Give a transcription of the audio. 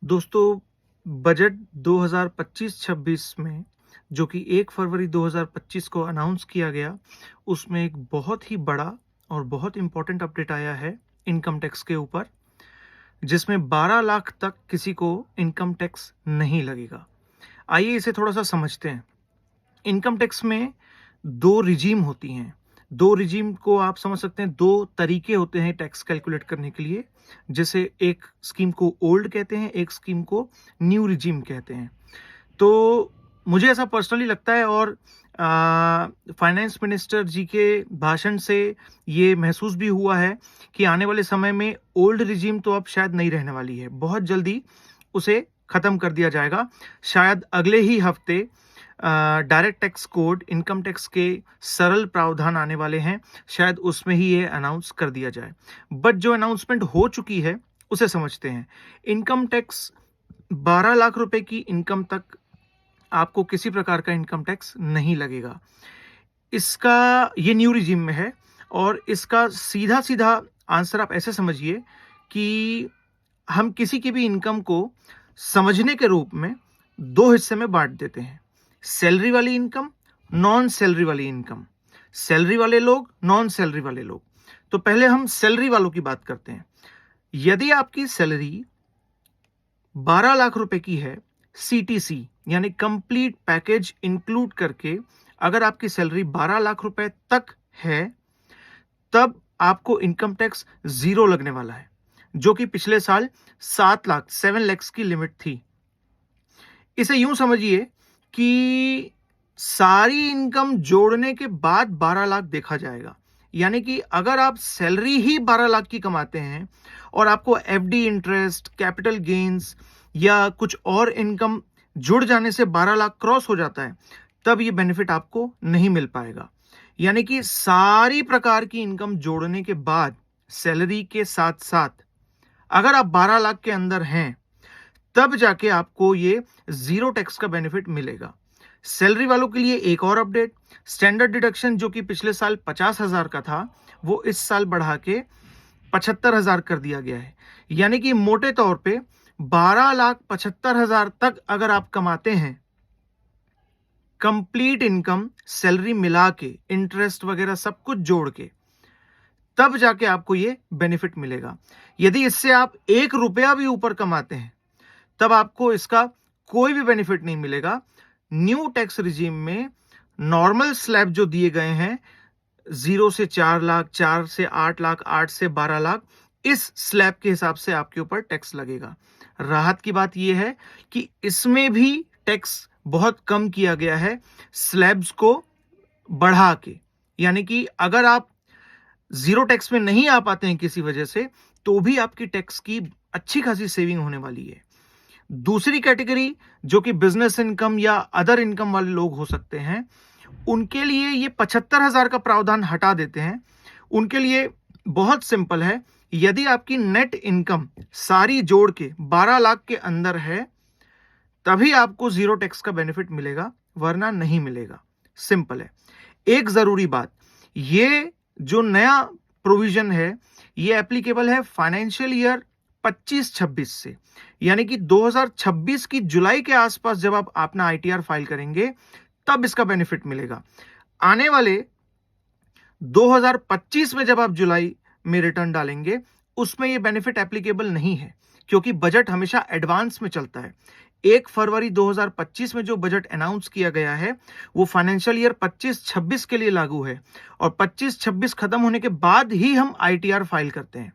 दोस्तों, बजट 2025-26 में जो कि 1 फरवरी 2025 को अनाउंस किया गया, उसमें एक बहुत ही बड़ा और बहुत इम्पोर्टेंट अपडेट आया है इनकम टैक्स के ऊपर, जिसमें 12 लाख तक किसी को इनकम टैक्स नहीं लगेगा। आइए इसे थोड़ा-सा समझते हैं। इनकम टैक्स में 2 रिजीम होती हैं। 2 रिजीम को आप समझ सकते हैं, 2 तरीके होते हैं टैक्स कैलकुलेट करने के लिए। जैसे एक स्कीम को ओल्ड कहते हैं, एक स्कीम को न्यू रिजीम कहते हैं। तो मुझे ऐसा पर्सनली लगता है और फाइनेंस मिनिस्टर जी के भाषण से ये महसूस भी हुआ है कि आने वाले समय में ओल्ड रिजीम तो अब शायद नहीं रहने वाली है। बहुत जल्दी उसे खत्म कर दिया जाएगा। शायद अगले ही हफ्ते direct tax code, income tax के सरल प्रावधान आने वाले हैं, शायद उसमें ही ये अनाउंस कर दिया जाए। बट जो अनाउंसमेंट हो चुकी है उसे समझते हैं। इनकम टैक्स 12 लाख रुपए की इनकम तक आपको किसी प्रकार का इनकम टैक्स नहीं लगेगा। इसका ये न्यू रिजीम में है और इसका सीधा सीधा आंसर आप ऐसे समझिए कि हम किसी की भी इनकम को समझने के रूप में 2 हिस्से में बांट देते हैं। सैलरी वाली इनकम, नॉन सैलरी वाली इनकम। सैलरी वाले लोग, नॉन सैलरी वाले लोग। तो पहले हम सैलरी वालों की बात करते हैं। यदि आपकी सैलरी 12 लाख रुपए की है, सीटीसी यानी कंप्लीट पैकेज इंक्लूड करके अगर आपकी सैलरी 12 लाख रुपए तक है, तब आपको इनकम टैक्स 0 लगने वाला है, जो कि पिछले साल 7 लाख की लिमिट थी। इसे यूं समझिए कि सारी इनकम जोड़ने के बाद 12 लाख देखा जाएगा। यानी कि अगर आप सैलरी ही 12 लाख की कमाते हैं और आपको एफडी इंटरेस्ट, कैपिटल गेन्स या कुछ और इनकम जुड़ जाने से 12 लाख क्रॉस हो जाता है, तब ये बेनिफिट आपको नहीं मिल पाएगा। यानी कि सारी प्रकार की इनकम जोड़ने के बाद सैलरी के साथ साथ अगर आप 12 लाख के अंदर हैं, तब जाके आपको ये 0 टैक्स का बेनिफिट मिलेगा। सैलरी वालों के लिए एक और अपडेट, स्टैंडर्ड डिडक्शन जो कि पिछले साल 50,000 का था, वो इस साल बढ़ा के 75,000 कर दिया गया है। यानी कि मोटे तौर पे 12,75,000 तक अगर आप कमाते हैं, कंप्लीट इनकम सैलरी मिला के, इंटरेस्ट वगैरह सब कुछ जोड़ के, तब जाके आपको ये बेनिफिट मिलेगा। यदि इससे आप 1 रुपया भी ऊपर कमाते हैं, तब आपको इसका कोई भी बेनिफिट नहीं मिलेगा। न्यू टैक्स रिजीम में नॉर्मल स्लैब जो दिए गए हैं, 0 से 4 लाख, 4 से 8 लाख, 8 से 12 लाख, इस स्लैब के हिसाब से आपके ऊपर टैक्स लगेगा। राहत की बात यह है कि इसमें भी टैक्स बहुत कम किया गया है स्लैब्स को बढ़ा के। यानी कि अगर आप 0 टैक्स में नहीं आ पाते हैं किसी वजह से, तो भी आपकी टैक्स की अच्छी खासी सेविंग होने वाली है। दूसरी कैटेगरी जो कि बिजनेस इनकम या अदर इनकम वाले लोग हो सकते हैं, उनके लिए ये 75,000 का प्रावधान हटा देते हैं। उनके लिए बहुत सिंपल है, यदि आपकी नेट इनकम सारी जोड़ के 12 लाख के अंदर है, तभी आपको 0 टैक्स का बेनिफिट मिलेगा, वरना नहीं मिलेगा। सिंपल है। एक जरूरी बात, ये जो नया प्रोविजन है, ये एप्लीकेबल है फाइनेंशियल ईयर 25-26 से। यानी कि 2026 की जुलाई के आसपास जब आप अपना आईटीआर फाइल करेंगे, तब इसका बेनिफिट मिलेगा। आने वाले 2025 में जब आप जुलाई में रिटर्न डालेंगे, उसमें यह बेनिफिट एप्लीकेबल नहीं है, क्योंकि बजट हमेशा एडवांस में चलता है। 1 फरवरी 2025 में जो बजट अनाउंस किया गया है, वो फाइनेंशियल ईयर 25-26 के लिए लागू है और 25-26 खत्म होने के बाद ही हम आईटीआर फाइल करते हैं।